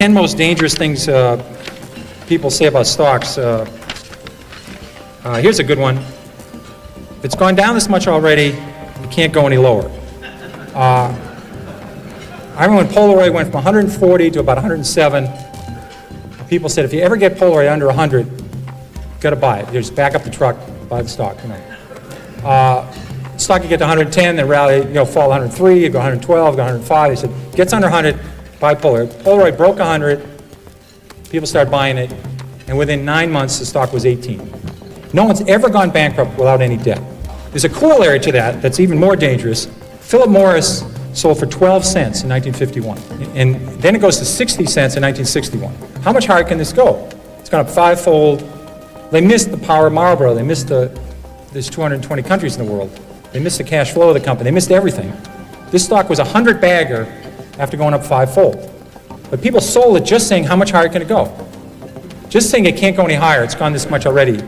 10 most dangerous things people say about stocks. Here's a good one. If it's gone down this much already, you can't go any lower. I remember when Polaroid went from 140 to about 107. People said, if you ever get Polaroid under 100, you got to buy it. You just back up the truck, buy the stock. Stock you get to 110, then rally, fall 103, you go 112, go 105. They said, gets under 100, buy Polaroid. Polaroid broke 100. People started buying it, and within 9 months, the stock was 18. No one's ever gone bankrupt without any debt. There's a corollary to that that's even more dangerous. Philip Morris sold for 12 cents in 1951, and then it goes to 60 cents in 1961. How much higher can this go? It's gone up fivefold. They missed the power of Marlboro. They missed there's 220 countries in the world. They missed the cash flow of the company. They missed everything. This stock was a 100-bagger after going up fivefold. But people sold it just saying, how much higher can it go? Just saying it can't go any higher. It's gone this much already.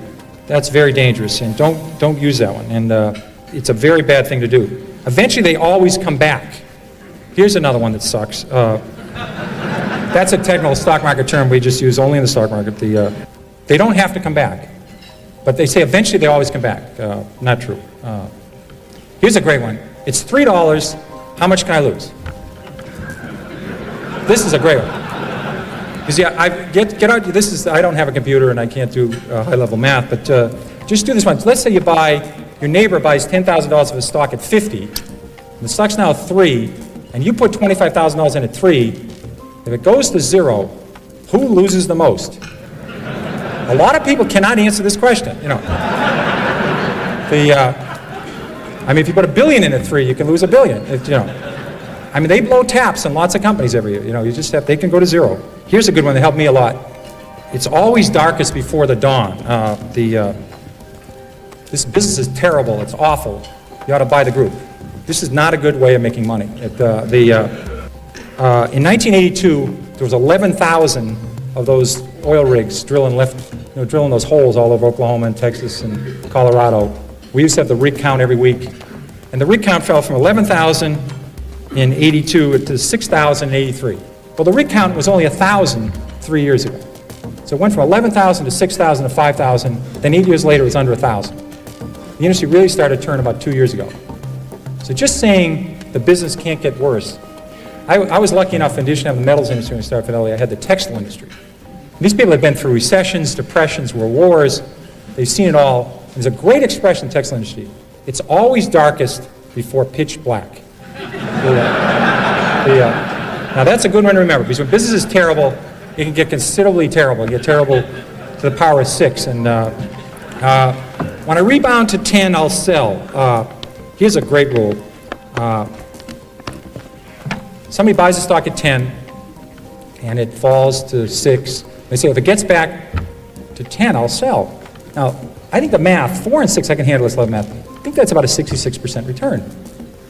That's very dangerous, and don't use that one. And it's a very bad thing to do. Eventually, they always come back. Here's another one that sucks. That's a technical stock market term we just use only in the stock market. They don't have to come back, but they say eventually they always come back. Not true. Here's a great one. It's $3. How much can I lose? This is a great one. You see, get out. This is, I don't have a computer and I can't do high-level math, but just do this one. Let's say your neighbor buys $10,000 of a stock at 50, and the stock's now 3, and you put $25,000 in at 3. If it goes to 0, who loses the most? A lot of people cannot answer this question. If you put $1 billion in at 3, you can lose $1 billion. They blow taps in lots of companies every year. They can go to 0. Here's a good one that helped me a lot. It's always darkest before the dawn. This business is terrible. It's awful. You ought to buy the group. This is not a good way of making money. In 1982, there was 11,000 of those oil rigs drilling those holes all over Oklahoma and Texas and Colorado. We used to have the rig count every week, and the rig count fell from 11,000 in 82 to 6,000 in 83. Well, the rig count was only 1,000 3 years ago. So it went from 11,000 to 6,000 to 5,000. Then 8 years later, it was under 1,000. The industry really started to turn about 2 years ago. So just saying the business can't get worse. I was lucky enough, in addition to have the metals industry when I started Fidelity, I had the textile industry. These people have been through recessions, depressions, world wars. They've seen it all. There's a great expression in the textile industry. It's always darkest before pitch black. Now that's a good one to remember, because when business is terrible, it can get considerably terrible. It can get terrible to the power of 6. And when I rebound to 10, I'll sell. Here's a great rule. Somebody buys a stock at 10, and it falls to 6. They say, if it gets back to 10, I'll sell. Now, I think the math, 4 and 6, I can handle this level math. I think that's about a 66% return.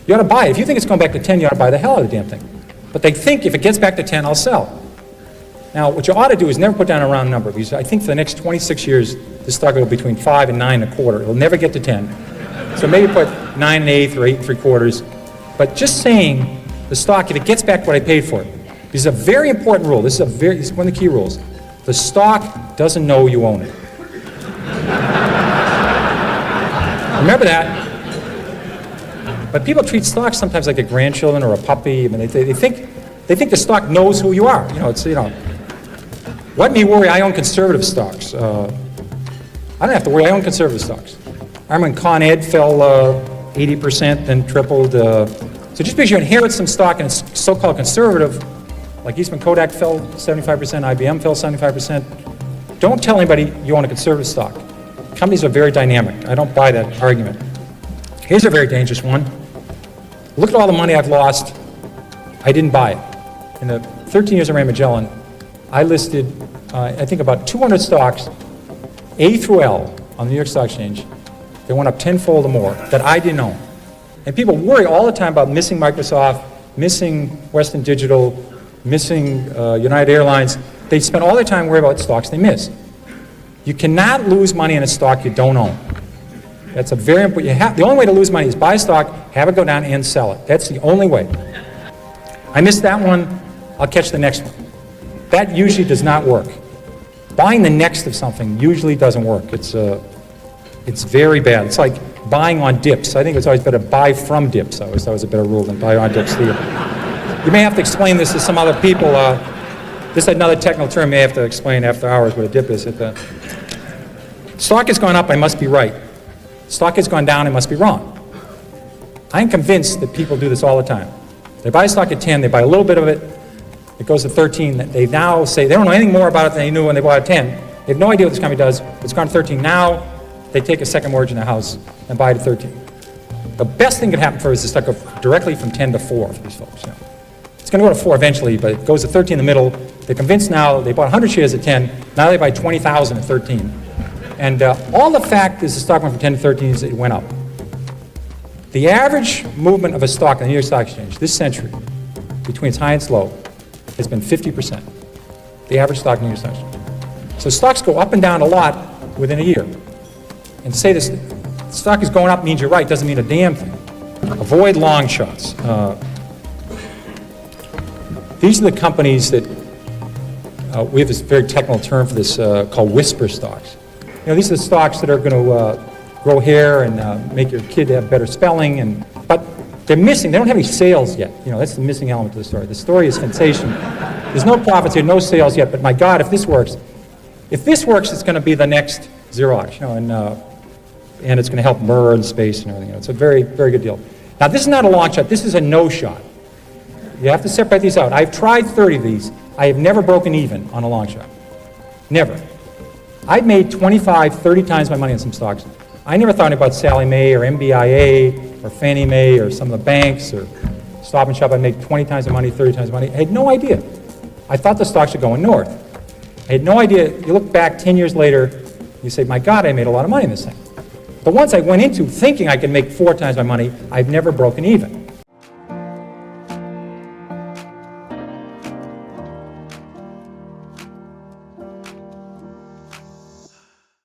You ought to buy it. If you think it's going back to 10, you ought to buy the hell out of the damn thing. But they think if it gets back to 10, I'll sell. Now, what you ought to do is never put down a round number, because I think for the next 26 years, this stock will go between 5 and 9 1/4. It'll never get to 10. So maybe put 9 1/8 or 8 3/4. But just saying the stock, if it gets back what I paid for it, this is a very important rule. This is one of the key rules. The stock doesn't know you own it. Remember that. But people treat stocks sometimes like a grandchildren or a puppy. I mean, they think the stock knows who you are. Let me worry. I own conservative stocks. I don't have to worry. I own conservative stocks. I remember when Con Ed fell 80%, then tripled. So just because you inherit some stock and it's so-called conservative, like Eastman Kodak fell 75%, IBM fell 75%, don't tell anybody you own a conservative stock. Companies are very dynamic. I don't buy that argument. Here's a very dangerous one. Look at all the money I've lost. I didn't buy it. In the 13 years I ran Magellan, I listed, I think about 200 stocks, A through L, on the New York Stock Exchange. They went up tenfold or more that I didn't own. And people worry all the time about missing Microsoft, missing Western Digital, missing United Airlines. They spend all their time worrying about stocks they miss. You cannot lose money in a stock you don't own. That's a very important. The only way to lose money is buy a stock, have it go down, and sell it. That's the only way. I missed that one. I'll catch the next one. That usually does not work. Buying the next of something usually doesn't work. It's very bad. It's like buying on dips. I think it's always better buy from dips. I always thought it was a better rule than buy on dips. You may have to explain this to some other people. This is another technical term. You may have to explain after hours what a dip is. Stock has gone up, I must be right. Stock has gone down, I must be wrong. I'm convinced that people do this all the time. They buy stock at 10, they buy a little bit of it, it goes to 13, they now say they don't know anything more about it than they knew when they bought at 10. They have no idea what this company does. It's gone to 13. Now they take a second mortgage in their house and buy it at 13. The best thing that could happen for us is to go directly from 10 to 4 for these folks. You know. It's going to go to 4 eventually, but it goes to 13 in the middle. They're convinced now, they bought 100 shares at 10, now they buy 20,000 at 13. And all the fact is the stock went from 10 to 13 is it went up. The average movement of a stock in the New York Stock Exchange this century, between its high and its low, has been 50%. The average stock in the New York Stock Exchange. So stocks go up and down a lot within a year. And to say this stock is going up means you're right doesn't mean a damn thing. Avoid long shots. These are the companies that, we have this very technical term for this called whisper stocks. You know, these are the stocks that are going to grow hair and make your kid have better spelling, but they're missing, they don't have any sales yet. You know, that's the missing element to the story. The story is sensational. There's no profits here, no sales yet, but my God, if this works, it's going to be the next Xerox, you know, and it's going to help Murr in space and everything. It's a very, very good deal. Now, this is not a long shot, this is a no shot. You have to separate these out. I've tried 30 of these. I have never broken even on a long shot. Never. I've made 25, 30 times my money on some stocks. I never thought about Sallie Mae or MBIA or Fannie Mae or some of the banks or Stop and Shop. I made 20 times the money, 30 times the money. I had no idea. I thought the stocks were going north. I had no idea. You look back 10 years later, you say, my God, I made a lot of money in this thing. The ones I went into thinking I could make 4 times my money, I've never broken even.